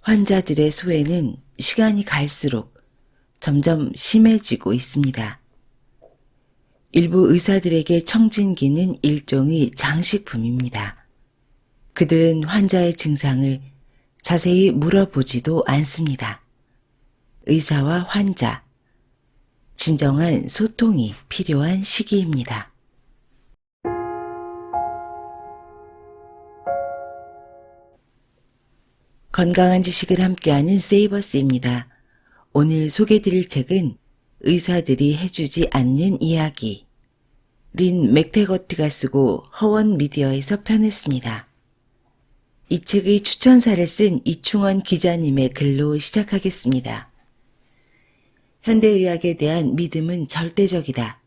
환자들의 소외는 시간이 갈수록 점점 심해지고 있습니다. 일부 의사들에게 청진기는 일종의 장식품입니다. 그들은 환자의 증상을 자세히 물어보지도 않습니다. 의사와 환자, 진정한 소통이 필요한 시기입니다. 건강한 지식을 함께하는 세이버스입니다. 오늘 소개드릴 책은 의사들이 해주지 않는 이야기. 린 맥테거트가 쓰고 허원 미디어에서 펴냈습니다. 이 책의 추천사를 쓴 이충원 기자님의 글로 시작하겠습니다. 현대의학에 대한 믿음은 절대적이다.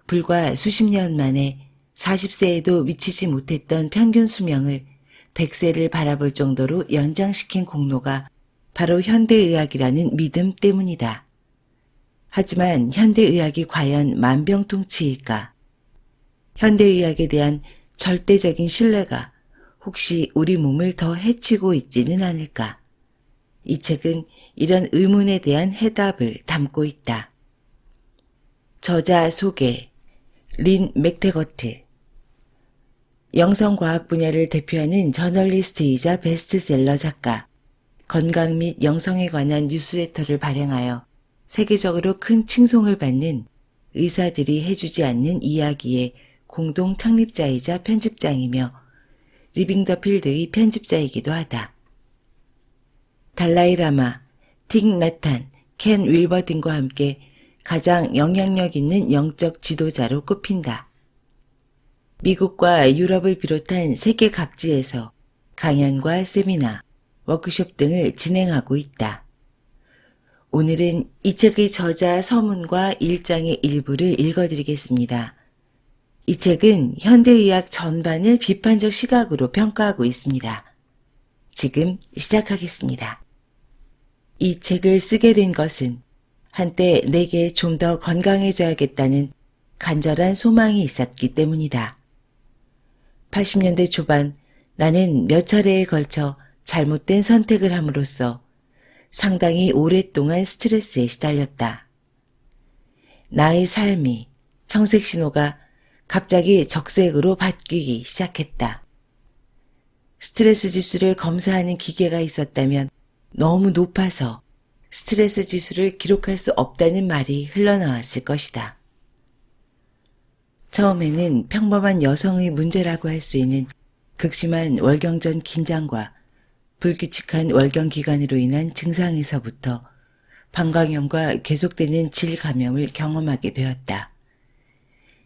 불과 수십 년 만에 40세에도 미치지 못했던 평균 수명을 100세를 바라볼 정도로 연장시킨 공로가 바로 현대의학이라는 믿음 때문이다. 하지만 현대의학이 과연 만병통치일까? 현대의학에 대한 절대적인 신뢰가 혹시 우리 몸을 더 해치고 있지는 않을까? 이 책은 이런 의문에 대한 해답을 담고 있다. 저자 소개, 린 맥테거트. 영성과학 분야를 대표하는 저널리스트이자 베스트셀러 작가, 건강 및 영성에 관한 뉴스레터를 발행하여 세계적으로 큰 칭송을 받는 의사들이 해주지 않는 이야기의 공동 창립자이자 편집장이며 리빙 더 필드의 편집자이기도 하다. 달라이라마, 틱 나탄, 켄 윌버 등과 함께 가장 영향력 있는 영적 지도자로 꼽힌다. 미국과 유럽을 비롯한 세계 각지에서 강연과 세미나, 워크숍 등을 진행하고 있다. 오늘은 이 책의 저자 서문과 일장의 일부를 읽어드리겠습니다. 이 책은 현대의학 전반을 비판적 시각으로 평가하고 있습니다. 지금 시작하겠습니다. 이 책을 쓰게 된 것은 한때 내게 좀 더 건강해져야겠다는 간절한 소망이 있었기 때문이다. 80년대 초반 나는 몇 차례에 걸쳐 잘못된 선택을 함으로써 상당히 오랫동안 스트레스에 시달렸다. 나의 삶이 청색 신호가 갑자기 적색으로 바뀌기 시작했다. 스트레스 지수를 검사하는 기계가 있었다면 너무 높아서 스트레스 지수를 기록할 수 없다는 말이 흘러나왔을 것이다. 처음에는 평범한 여성의 문제라고 할 수 있는 극심한 월경전 긴장과 불규칙한 월경 기간으로 인한 증상에서부터 방광염과 계속되는 질 감염을 경험하게 되었다.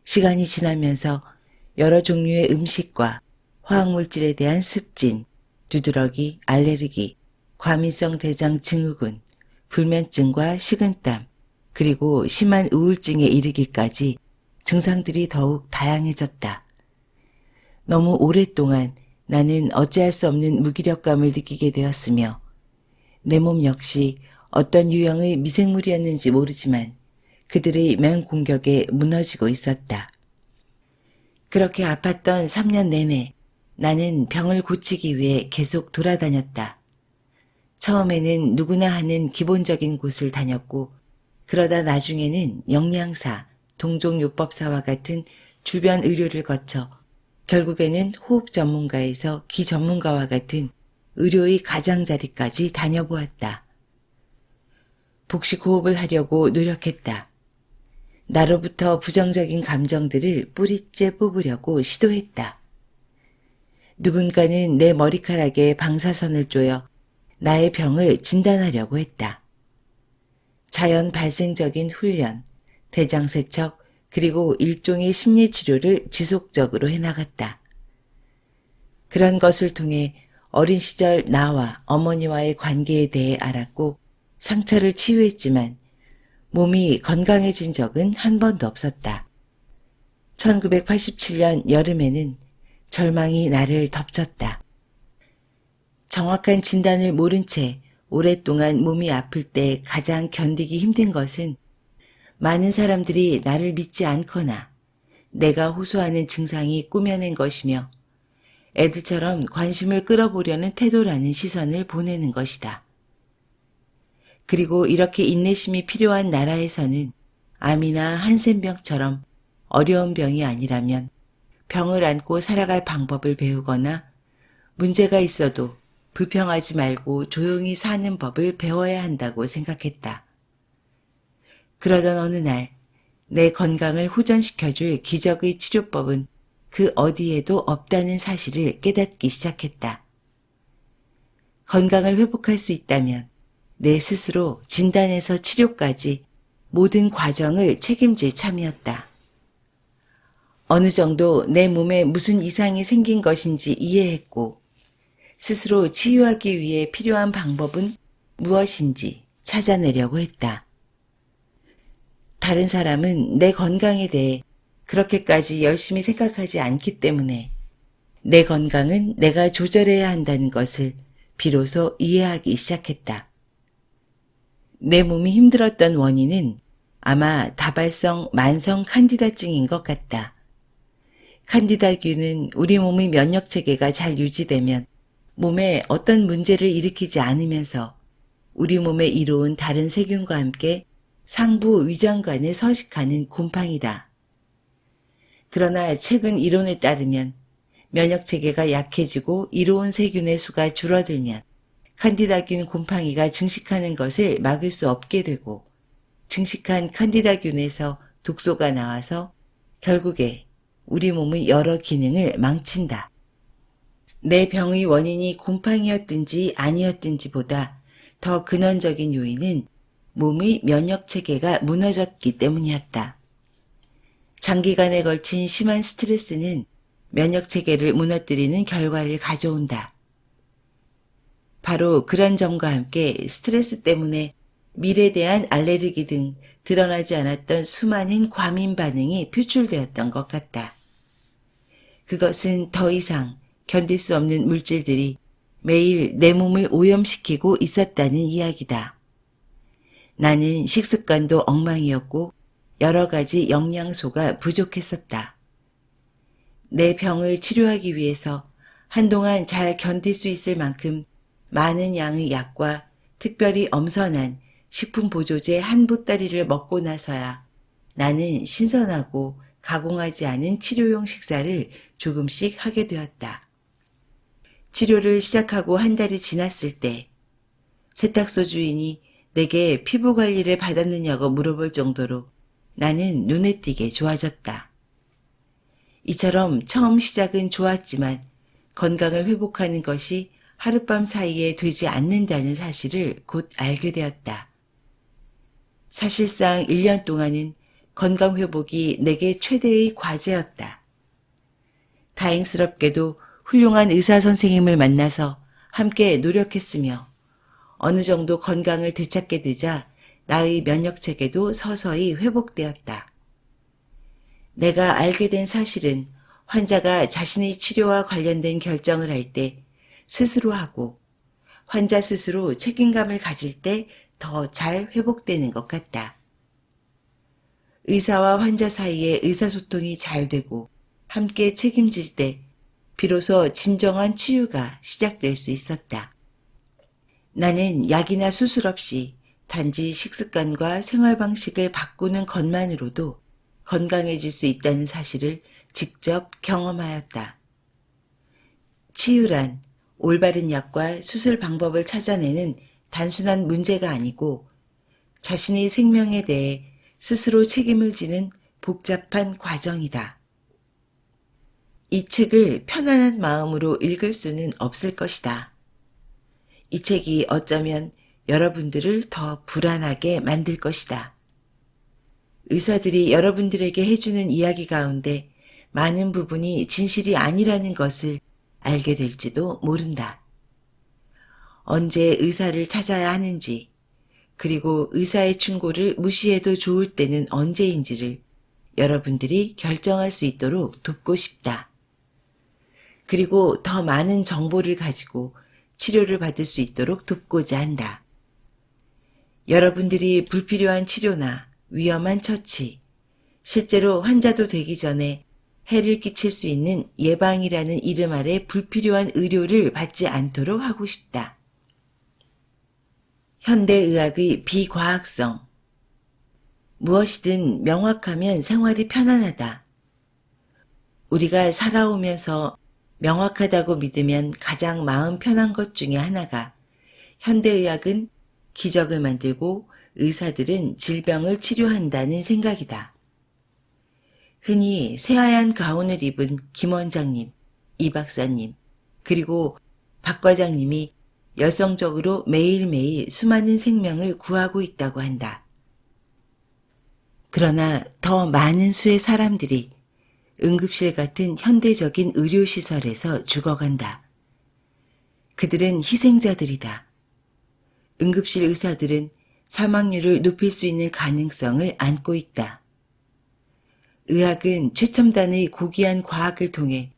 시간이 지나면서 여러 종류의 음식과 화학물질에 대한 습진, 두드러기, 알레르기, 과민성 대장 증후군, 불면증과 식은땀, 그리고 심한 우울증에 이르기까지 증상들이 더욱 다양해졌다. 너무 오랫동안 나는 어찌할 수 없는 무기력감을 느끼게 되었으며 내 몸 역시 어떤 유형의 미생물이었는지 모르지만 그들의 맹공격에 무너지고 있었다. 그렇게 아팠던 3년 내내 나는 병을 고치기 위해 계속 돌아다녔다. 처음에는 누구나 하는 기본적인 곳을 다녔고 그러다 나중에는 영양사, 동종요법사와 같은 주변 의료를 거쳐 결국에는 호흡 전문가에서 기전문가와 같은 의료의 가장자리까지 다녀보았다. 복식 호흡을 하려고 노력했다. 나로부터 부정적인 감정들을 뿌리째 뽑으려고 시도했다. 누군가는 내 머리카락에 방사선을 쪼여 나의 병을 진단하려고 했다. 자연 발생적인 훈련, 대장세척, 그리고 일종의 심리치료를 지속적으로 해나갔다. 그런 것을 통해 어린 시절 나와 어머니와의 관계에 대해 알았고 상처를 치유했지만 몸이 건강해진 적은 한 번도 없었다. 1987년 여름에는 절망이 나를 덮쳤다. 정확한 진단을 모른 채 오랫동안 몸이 아플 때 가장 견디기 힘든 것은 많은 사람들이 나를 믿지 않거나 내가 호소하는 증상이 꾸며낸 것이며 애들처럼 관심을 끌어보려는 태도라는 시선을 보내는 것이다. 그리고 이렇게 인내심이 필요한 나라에서는 암이나 한센병처럼 어려운 병이 아니라면 병을 안고 살아갈 방법을 배우거나 문제가 있어도 불평하지 말고 조용히 사는 법을 배워야 한다고 생각했다. 그러던 어느 날 내 건강을 호전시켜줄 기적의 치료법은 그 어디에도 없다는 사실을 깨닫기 시작했다. 건강을 회복할 수 있다면 내 스스로 진단에서 치료까지 모든 과정을 책임질 참이었다. 어느 정도 내 몸에 무슨 이상이 생긴 것인지 이해했고 스스로 치유하기 위해 필요한 방법은 무엇인지 찾아내려고 했다. 다른 사람은 내 건강에 대해 그렇게까지 열심히 생각하지 않기 때문에 내 건강은 내가 조절해야 한다는 것을 비로소 이해하기 시작했다. 내 몸이 힘들었던 원인은 아마 다발성 만성 칸디다증인 것 같다. 칸디다균은 우리 몸의 면역체계가 잘 유지되면 몸에 어떤 문제를 일으키지 않으면서 우리 몸에 이로운 다른 세균과 함께 상부 위장관에 서식하는 곰팡이다. 그러나 최근 이론에 따르면 면역체계가 약해지고 이로운 세균의 수가 줄어들면 칸디다균 곰팡이가 증식하는 것을 막을 수 없게 되고 증식한 칸디다균에서 독소가 나와서 결국에 우리 몸의 여러 기능을 망친다. 내 병의 원인이 곰팡이였든지 아니었든지보다 더 근원적인 요인은 몸의 면역체계가 무너졌기 때문이었다. 장기간에 걸친 심한 스트레스는 면역체계를 무너뜨리는 결과를 가져온다. 바로 그런 점과 함께 스트레스 때문에 밀에 대한 알레르기 등 드러나지 않았던 수많은 과민 반응이 표출되었던 것 같다. 그것은 더 이상 견딜 수 없는 물질들이 매일 내 몸을 오염시키고 있었다는 이야기다. 나는 식습관도 엉망이었고 여러 가지 영양소가 부족했었다. 내 병을 치료하기 위해서 한동안 잘 견딜 수 있을 만큼 많은 양의 약과 특별히 엄선한 식품 보조제 한 보따리를 먹고 나서야 나는 신선하고 가공하지 않은 치료용 식사를 조금씩 하게 되었다. 치료를 시작하고 한 달이 지났을 때 세탁소 주인이 내게 피부 관리를 받았느냐고 물어볼 정도로 나는 눈에 띄게 좋아졌다. 이처럼 처음 시작은 좋았지만 건강을 회복하는 것이 하룻밤 사이에 되지 않는다는 사실을 곧 알게 되었다. 사실상 1년 동안은 건강 회복이 내게 최대의 과제였다. 다행스럽게도 훌륭한 의사 선생님을 만나서 함께 노력했으며 어느 정도 건강을 되찾게 되자 나의 면역체계도 서서히 회복되었다. 내가 알게 된 사실은 환자가 자신의 치료와 관련된 결정을 할 때 스스로 하고 환자 스스로 책임감을 가질 때 더 잘 회복되는 것 같다. 의사와 환자 사이에 의사소통이 잘 되고 함께 책임질 때 비로소 진정한 치유가 시작될 수 있었다. 나는 약이나 수술 없이 단지 식습관과 생활 방식을 바꾸는 것만으로도 건강해질 수 있다는 사실을 직접 경험하였다. 치유란 올바른 약과 수술 방법을 찾아내는 단순한 문제가 아니고 자신의 생명에 대해 스스로 책임을 지는 복잡한 과정이다. 이 책을 편안한 마음으로 읽을 수는 없을 것이다. 이 책이 어쩌면 여러분들을 더 불안하게 만들 것이다. 의사들이 여러분들에게 해주는 이야기 가운데 많은 부분이 진실이 아니라는 것을 알게 될지도 모른다. 언제 의사를 찾아야 하는지, 그리고 의사의 충고를 무시해도 좋을 때는 언제인지를 여러분들이 결정할 수 있도록 돕고 싶다. 그리고 더 많은 정보를 가지고 치료를 받을 수 있도록 돕고자 한다. 여러분들이 불필요한 치료나 위험한 처치, 실제로 환자도 되기 전에 해를 끼칠 수 있는 예방이라는 이름 아래 불필요한 의료를 받지 않도록 하고 싶다. 현대의학의 비과학성. 무엇이든 명확하면 생활이 편안하다. 우리가 살아오면서 명확하다고 믿으면 가장 마음 편한 것 중에 하나가 현대의학은 기적을 만들고 의사들은 질병을 치료한다는 생각이다. 흔히 새하얀 가운을 입은 김 원장님, 이 박사님, 그리고 박 과장님이 열성적으로 매일매일 수많은 생명을 구하고 있다고 한다. 그러나 더 많은 수의 사람들이 응급실 같은 현대적인 의료시설에서 죽어간다. 그들은 희생자들이다. 응급실 의사들은 사망률을 높일 수 있는 가능성을 안고 있다. 의학은 최첨단의 고귀한 과학을 통해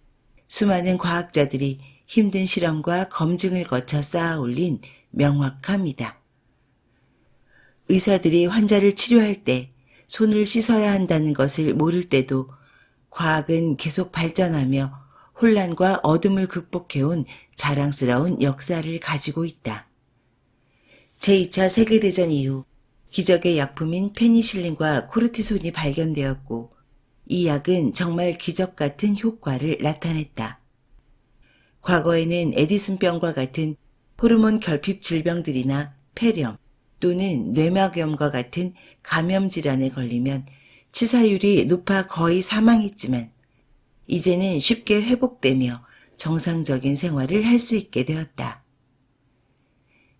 수많은 과학자들이 힘든 실험과 검증을 거쳐 쌓아 올린 명확함이다. 의사들이 환자를 치료할 때 손을 씻어야 한다는 것을 모를 때도 과학은 계속 발전하며 혼란과 어둠을 극복해온 자랑스러운 역사를 가지고 있다. 제2차 세계대전 이후 기적의 약품인 페니실린과 코르티손이 발견되었고 이 약은 정말 기적 같은 효과를 나타냈다. 과거에는 에디슨병과 같은 호르몬 결핍 질병들이나 폐렴 또는 뇌막염과 같은 감염 질환에 걸리면 치사율이 높아 거의 사망했지만 이제는 쉽게 회복되며 정상적인 생활을 할 수 있게 되었다.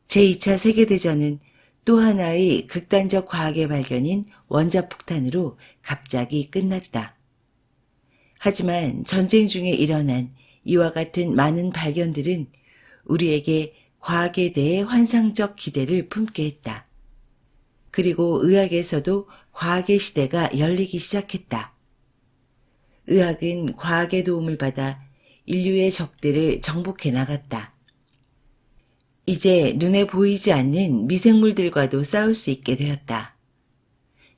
제2차 세계대전은 또 하나의 극단적 과학의 발견인 원자폭탄으로 갑자기 끝났다. 하지만 전쟁 중에 일어난 이와 같은 많은 발견들은 우리에게 과학에 대해 환상적 기대를 품게 했다. 그리고 의학에서도 과학의 시대가 열리기 시작했다. 의학은 과학의 도움을 받아 인류의 적들을 정복해 나갔다. 이제 눈에 보이지 않는 미생물들과도 싸울 수 있게 되었다.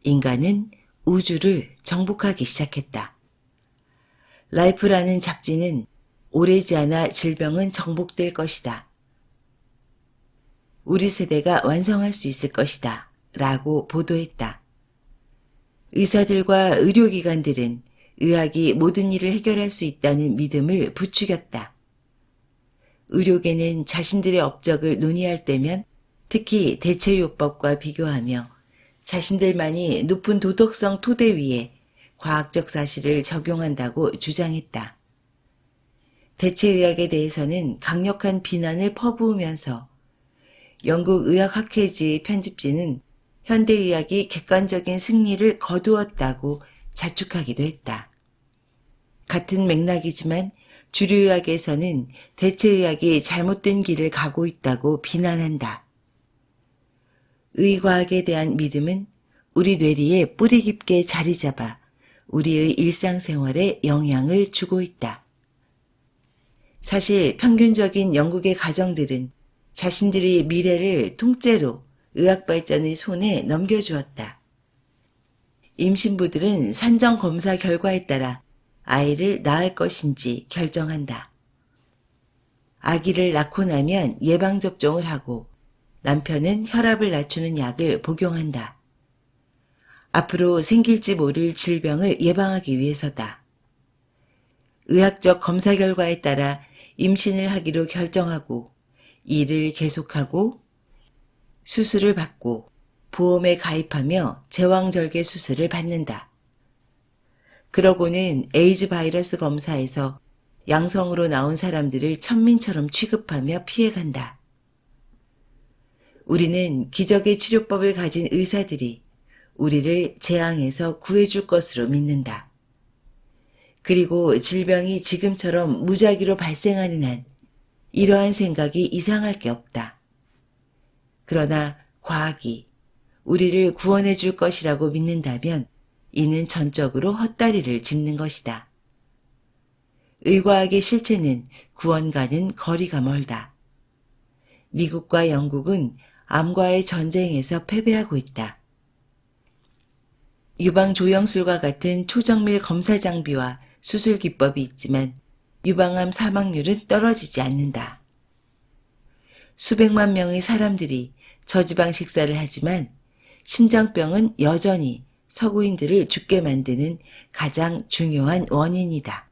인간은 우주를 정복하기 시작했다. 라이프라는 잡지는 오래지 않아 질병은 정복될 것이다. 우리 세대가 완성할 수 있을 것이다. 라고 보도했다. 의사들과 의료기관들은 의학이 모든 일을 해결할 수 있다는 믿음을 부추겼다. 의료계는 자신들의 업적을 논의할 때면 특히 대체요법과 비교하며 자신들만이 높은 도덕성 토대 위에 과학적 사실을 적용한다고 주장했다. 대체의학에 대해서는 강력한 비난을 퍼부으면서 영국 의학학회지 편집지는 현대의학이 객관적인 승리를 거두었다고 자축하기도 했다. 같은 맥락이지만 주류의학에서는 대체의학이 잘못된 길을 가고 있다고 비난한다. 의과학에 대한 믿음은 우리 뇌리에 뿌리 깊게 자리 잡아 우리의 일상생활에 영향을 주고 있다. 사실 평균적인 영국의 가정들은 자신들의 미래를 통째로 의학 발전의 손에 넘겨주었다. 임신부들은 산정 검사 결과에 따라 아이를 낳을 것인지 결정한다. 아기를 낳고 나면 예방접종을 하고 남편은 혈압을 낮추는 약을 복용한다. 앞으로 생길지 모를 질병을 예방하기 위해서다. 의학적 검사 결과에 따라 임신을 하기로 결정하고 일을 계속하고 수술을 받고 보험에 가입하며 제왕절개 수술을 받는다. 그러고는 에이즈 바이러스 검사에서 양성으로 나온 사람들을 천민처럼 취급하며 피해간다. 우리는 기적의 치료법을 가진 의사들이 우리를 재앙에서 구해줄 것으로 믿는다. 그리고 질병이 지금처럼 무작위로 발생하는 한 이러한 생각이 이상할 게 없다. 그러나 과학이 우리를 구원해 줄 것이라고 믿는다면 이는 전적으로 헛다리를 짚는 것이다. 의과학의 실체는 구원과는 거리가 멀다. 미국과 영국은 암과의 전쟁에서 패배하고 있다. 유방조영술과 같은 초정밀 검사 장비와 수술 기법이 있지만 유방암 사망률은 떨어지지 않는다. 수백만 명의 사람들이 저지방 식사를 하지만 심장병은 여전히 서구인들을 죽게 만드는 가장 중요한 원인이다.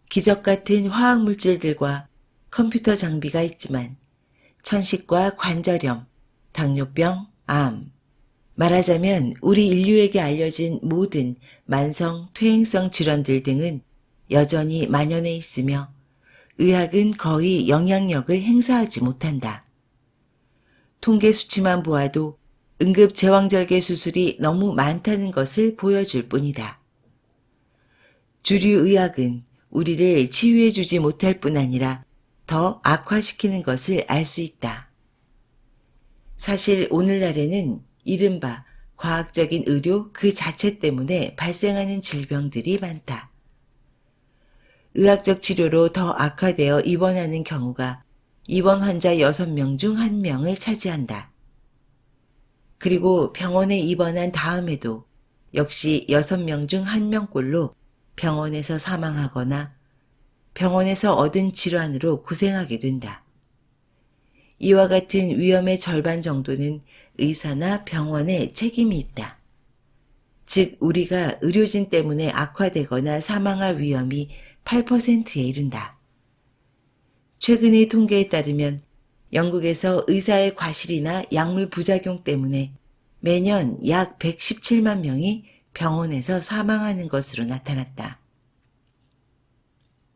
기적 같은 화학물질들과 컴퓨터 장비가 있지만 천식과 관절염, 당뇨병, 암, 말하자면 우리 인류에게 알려진 모든 만성 퇴행성 질환들 등은 여전히 만연해 있으며 의학은 거의 영향력을 행사하지 못한다. 통계 수치만 보아도 응급 제왕절개 수술이 너무 많다는 것을 보여줄 뿐이다. 주류 의학은 우리를 치유해주지 못할 뿐 아니라 더 악화시키는 것을 알 수 있다. 사실 오늘날에는 이른바 과학적인 의료 그 자체 때문에 발생하는 질병들이 많다. 의학적 치료로 더 악화되어 입원하는 경우가 입원 환자 6명 중 1명을 차지한다. 그리고 병원에 입원한 다음에도 역시 6명 중 1명꼴로 병원에서 사망하거나 병원에서 얻은 질환으로 고생하게 된다. 이와 같은 위험의 절반 정도는 의사나 병원에 책임이 있다. 즉 우리가 의료진 때문에 악화되거나 사망할 위험이 8%에 이른다. 최근의 통계에 따르면 영국에서 의사의 과실이나 약물 부작용 때문에 매년 약 117만 명이 병원에서 사망하는 것으로 나타났다.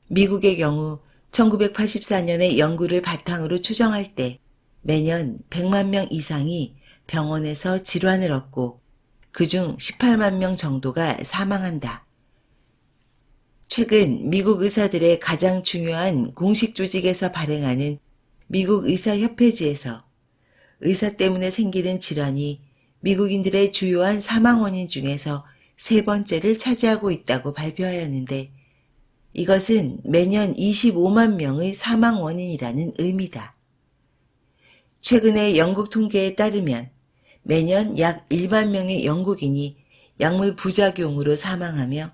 미국의 경우 1984년의 연구를 바탕으로 추정할 때 매년 100만 명 이상이 병원에서 질환을 얻고 그중 18만 명 정도가 사망한다. 최근 미국 의사들의 가장 중요한 공식 조직에서 발행하는 미국 의사협회지에서 의사 때문에 생기는 질환이 미국인들의 주요한 사망 원인 중에서 3번째를 차지하고 있다고 발표하였는데 이것은 매년 25만 명의 사망 원인이라는 의미다. 최근의 영국 통계에 따르면 매년 약 1만 명의 영국인이 약물 부작용으로 사망하며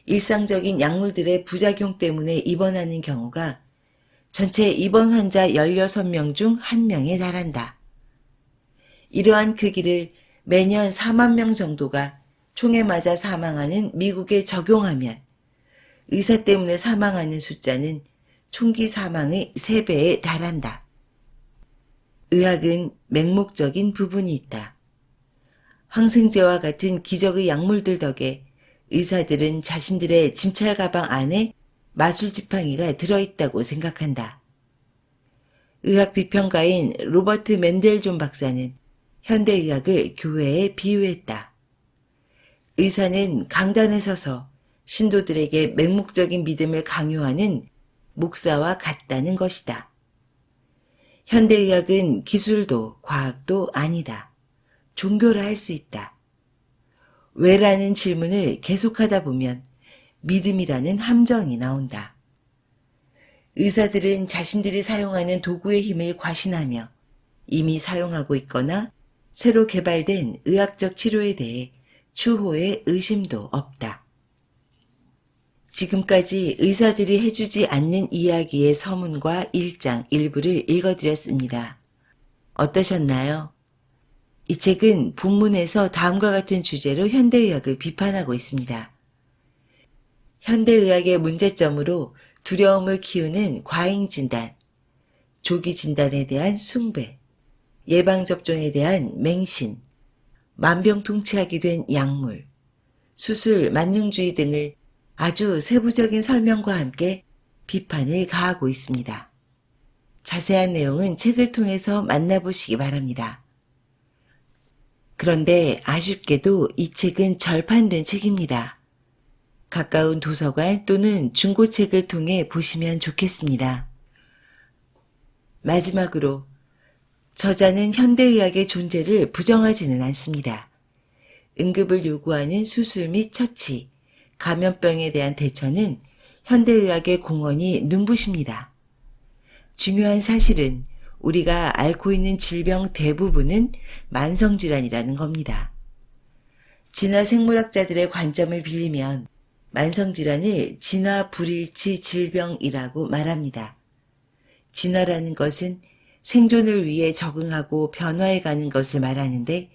일상적인 약물들의 부작용 때문에 입원하는 경우가 전체 입원 환자 16명 중 1명에 달한다. 이러한 크기를 매년 4만 명 정도가 총에 맞아 사망하는 미국에 적용하면 의사 때문에 사망하는 숫자는 총기 사망의 3배에 달한다. 의학은 맹목적인 부분이 있다. 항생제와 같은 기적의 약물들 덕에 의사들은 자신들의 진찰 가방 안에 마술 지팡이가 들어있다고 생각한다. 의학 비평가인 로버트 맨델존 박사는 현대의학을 교회에 비유했다. 의사는 강단에 서서 신도들에게 맹목적인 믿음을 강요하는 목사와 같다는 것이다. 현대의학은 기술도 과학도 아니다. 종교라 할 수 있다. 왜라는 질문을 계속하다 보면 믿음이라는 함정이 나온다. 의사들은 자신들이 사용하는 도구의 힘을 과신하며 이미 사용하고 있거나 새로 개발된 의학적 치료에 대해 추호의 의심도 없다. 지금까지 의사들이 해주지 않는 이야기의 서문과 1장 일부를 읽어드렸습니다. 어떠셨나요? 이 책은 본문에서 다음과 같은 주제로 현대의학을 비판하고 있습니다. 현대의학의 문제점으로 두려움을 키우는 과잉진단, 조기 진단에 대한 숭배, 예방접종에 대한 맹신, 만병통치약이 된 약물, 수술 만능주의 등을 아주 세부적인 설명과 함께 비판을 가하고 있습니다. 자세한 내용은 책을 통해서 만나보시기 바랍니다. 그런데 아쉽게도 이 책은 절판된 책입니다. 가까운 도서관 또는 중고책을 통해 보시면 좋겠습니다. 마지막으로 저자는 현대의학의 존재를 부정하지는 않습니다. 응급을 요구하는 수술 및 처치, 감염병에 대한 대처는 현대의학의 공헌이 눈부십니다. 중요한 사실은 우리가 앓고 있는 질병 대부분은 만성질환이라는 겁니다. 진화 생물학자들의 관점을 빌리면 만성질환을 진화 불일치 질병이라고 말합니다. 진화라는 것은 생존을 위해 적응하고 변화해가는 것을 말하는데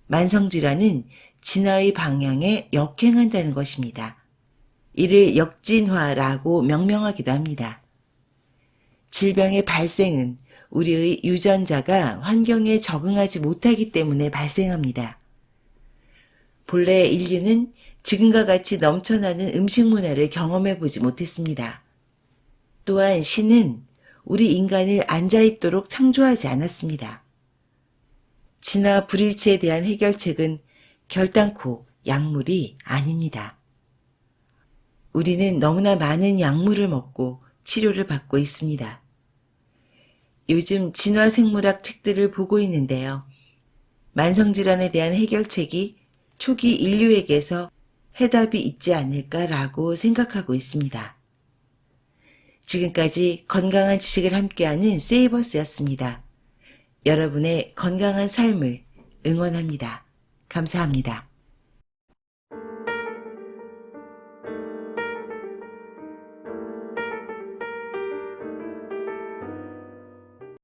만성질환은 진화의 방향에 역행한다는 것입니다. 이를 역진화라고 명명하기도 합니다. 질병의 발생은 우리의 유전자가 환경에 적응하지 못하기 때문에 발생합니다. 본래 인류는 지금과 같이 넘쳐나는 음식 문화를 경험해보지 못했습니다. 또한 신은 우리 인간을 앉아있도록 창조하지 않았습니다. 진화 불일치에 대한 해결책은 결단코 약물이 아닙니다. 우리는 너무나 많은 약물을 먹고 치료를 받고 있습니다. 요즘 진화생물학 책들을 보고 있는데요. 만성질환에 대한 해결책이 초기 인류에게서 해답이 있지 않을까라고 생각하고 있습니다. 지금까지 건강한 지식을 함께하는 세이버스였습니다. 여러분의 건강한 삶을 응원합니다. 감사합니다.